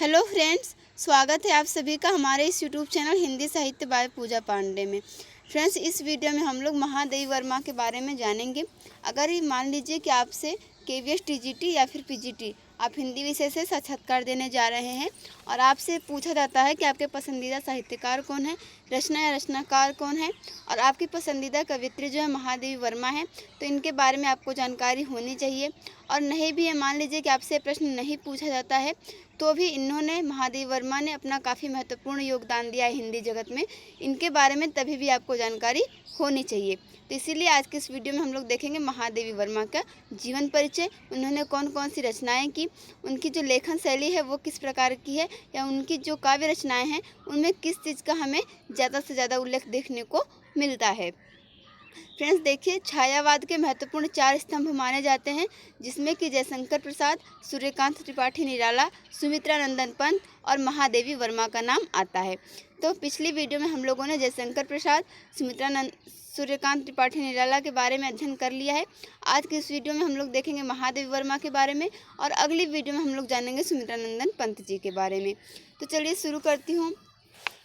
Hello friends, स्वागत है आप सभी का हमारे इस यूट्यूब चैनल हिंदी साहित्य बाय पूजा पांडे में। फ्रेंड्स, इस वीडियो में हम लोग महादेवी वर्मा के बारे में जानेंगे। अगर ये मान लीजिए कि आपसे केवीएस टीजीटी या फिर पीजीटी आप हिंदी विषय से साक्षात्कार देने जा रहे हैं और आपसे पूछा जाता है कि आपके पसंदीदा साहित्यकार कौन है, रचना या रचनाकार कौन है और आपकी पसंदीदा कवियत्री जो है महादेवी वर्मा है, तो इनके बारे में आपको जानकारी होनी चाहिए। और नहीं भी है, मान लीजिए कि आपसे प्रश्न नहीं पूछा जाता है तो भी इन्होंने महादेवी वर्मा ने अपना काफ़ी महत्वपूर्ण योगदान दिया है हिंदी जगत में। इनके बारे में तभी भी आपको जानकारी होनी चाहिए। तो इसीलिए आज के इस वीडियो में हम लोग देखेंगे महादेवी वर्मा का जीवन परिचय, उन्होंने कौन कौन सी रचनाएं की, उनकी जो लेखन शैली है वो किस प्रकार की है, या उनकी जो काव्य रचनाएं हैं उनमें किस चीज़ का हमें ज़्यादा से ज़्यादा उल्लेख देखने को मिलता है। फ्रेंड्स देखिए, छायावाद के महत्वपूर्ण 4 स्तंभ माने जाते हैं, जिसमें कि जयशंकर प्रसाद, सूर्यकांत त्रिपाठी निराला, सुमित्रा नंदन पंत और महादेवी वर्मा का नाम आता है। तो पिछली वीडियो में हम लोगों ने जयशंकर प्रसाद, सूर्यकांत त्रिपाठी निराला के बारे में अध्ययन कर लिया है। आज की इस वीडियो में हम लोग देखेंगे महादेवी वर्मा के बारे में और अगली वीडियो में हम लोग जानेंगे सुमित्रा नंदन पंत जी के बारे में। तो चलिए शुरू करती हूँ।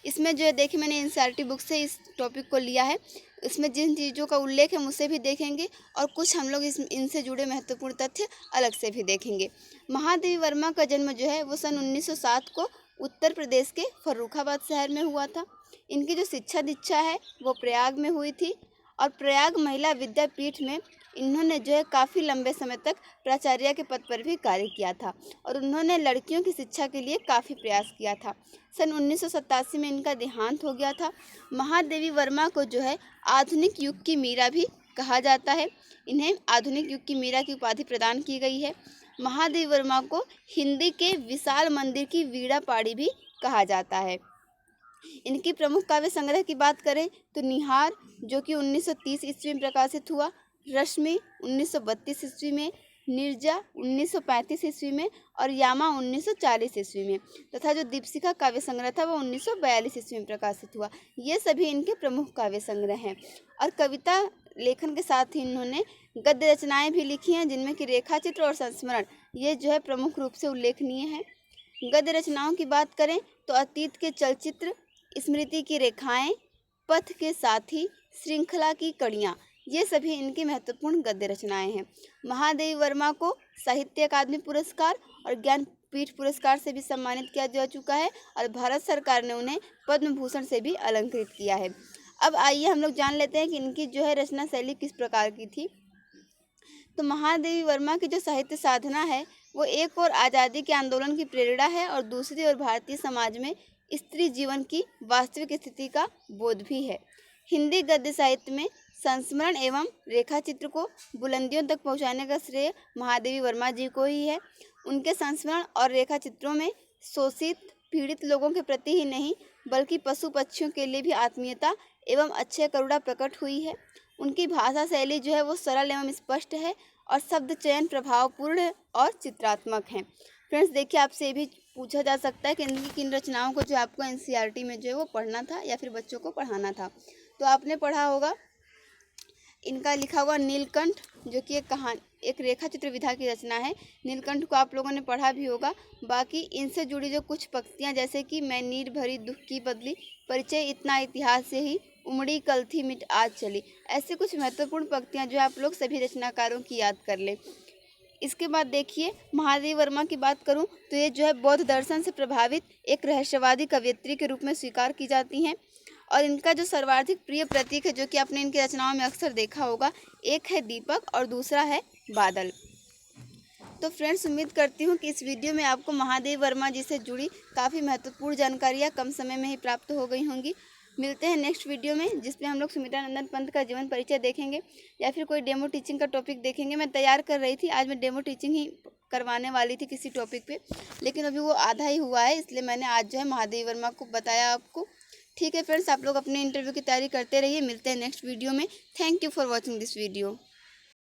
इसमें जो है देखिए, मैंने एनसीईआरटी बुक से इस टॉपिक को लिया है। इसमें जिन चीज़ों का उल्लेख है उसे भी देखेंगे और कुछ हम लोग इनसे जुड़े महत्वपूर्ण तथ्य अलग से भी देखेंगे। महादेवी वर्मा का जन्म जो है वो सन 1907 को उत्तर प्रदेश के फर्रुखाबाद शहर में हुआ था। इनकी जो शिक्षा दीक्षा है वो प्रयाग में हुई थी और प्रयाग महिला विद्यापीठ में इन्होंने जो है काफ़ी लंबे समय तक प्राचार्य के पद पर भी कार्य किया था और उन्होंने लड़कियों की शिक्षा के लिए काफ़ी प्रयास किया था। सन 1987 में इनका देहांत हो गया था। महादेवी वर्मा को जो है आधुनिक युग की मीरा भी कहा जाता है। इन्हें आधुनिक युग की मीरा की उपाधि प्रदान की गई है। महादेवी वर्मा को हिंदी के विशाल मंदिर की वीणा पाड़ी भी कहा जाता है। इनकी प्रमुख काव्य संग्रह की बात करें तो निहार, जो कि 1930 ईस्वी में प्रकाशित हुआ, रश्मि 1932 ईस्वी में, निर्जा 1935 ईस्वी में और यामा 1940 ईस्वी में, तथा जो दीपशिखा काव्य संग्रह था वो 1942 ईस्वी में प्रकाशित हुआ। ये सभी इनके प्रमुख काव्य संग्रह हैं। और कविता लेखन के साथ ही इन्होंने गद्य रचनाएं भी लिखी हैं, जिनमें कि रेखाचित्र और संस्मरण ये जो है प्रमुख रूप से उल्लेखनीय है। गद्य रचनाओं की बात करें तो अतीत के चलचित्र, स्मृति की रेखाएं, पथ के साथी, श्रृंखला की कड़ियाँ, ये सभी इनकी महत्वपूर्ण गद्य रचनाएं हैं। महादेवी वर्मा को साहित्य अकादमी पुरस्कार और ज्ञानपीठ पुरस्कार से भी सम्मानित किया जा चुका है और भारत सरकार ने उन्हें पद्म भूषण से भी अलंकृत किया है। अब आइए हम लोग जान लेते हैं कि इनकी जो है रचना शैली किस प्रकार की थी। तो महादेवी वर्मा की जो साहित्य साधना है वो एक और आज़ादी के आंदोलन की प्रेरणा है और दूसरी ओर भारतीय समाज में स्त्री जीवन की वास्तविक स्थिति का बोध भी है। हिंदी गद्य साहित्य में संस्मरण एवं रेखाचित्र को बुलंदियों तक पहुंचाने का श्रेय महादेवी वर्मा जी को ही है। उनके संस्मरण और रेखाचित्रों में शोषित पीड़ित लोगों के प्रति ही नहीं बल्कि पशु पक्षियों के लिए भी आत्मीयता एवं अच्छे करुणा प्रकट हुई है। उनकी भाषा शैली जो है वो सरल एवं स्पष्ट है और शब्द चयन प्रभावपूर्ण और चित्रात्मक है। फ्रेंड्स देखिए, आपसे ये भी पूछा जा सकता है कि इनकी किन रचनाओं को जो आपको एनसीईआरटी में जो है वो पढ़ना था या फिर बच्चों को पढ़ाना था। तो आपने पढ़ा होगा इनका लिखा हुआ नीलकंठ, जो कि एक रेखाचित्र विधा की रचना है। नीलकंठ को आप लोगों ने पढ़ा भी होगा। बाकी इनसे जुड़ी जो कुछ पंक्तियाँ, जैसे कि मैं नीर भरी दुख की बदली, परिचय इतना इतिहास से ही, उमड़ी कल थी मिट आज चली, ऐसे कुछ महत्वपूर्ण पंक्तियाँ जो आप लोग सभी रचनाकारों की याद कर लें। इसके बाद देखिए, महादेवी वर्मा की बात करूं तो ये जो है बौद्ध दर्शन से प्रभावित एक रहस्यवादी कवयित्री के रूप में स्वीकार की जाती हैं और इनका जो सर्वाधिक प्रिय प्रतीक है, जो कि आपने इनकी रचनाओं में अक्सर देखा होगा, एक है दीपक और दूसरा है बादल। तो फ्रेंड्स, उम्मीद करती हूँ कि इस वीडियो में आपको महादेवी वर्मा जी से जुड़ी काफ़ी महत्वपूर्ण जानकारियाँ कम समय में ही प्राप्त हो गई होंगी। मिलते हैं नेक्स्ट वीडियो में, जिसमें हम लोग सुमित्रा नंदन पंत का जीवन परिचय देखेंगे या फिर कोई डेमो टीचिंग का टॉपिक देखेंगे। मैं तैयार कर रही थी, आज मैं डेमो टीचिंग ही करवाने वाली थी किसी टॉपिक पे, लेकिन अभी वो आधा ही हुआ है, इसलिए मैंने आज जो है महादेवी वर्मा को बताया आपको। ठीक है फ्रेंड्स, आप लोग अपने इंटरव्यू की तैयारी करते रहिए। मिलते हैं नेक्स्ट वीडियो में। Thank you for watching this video.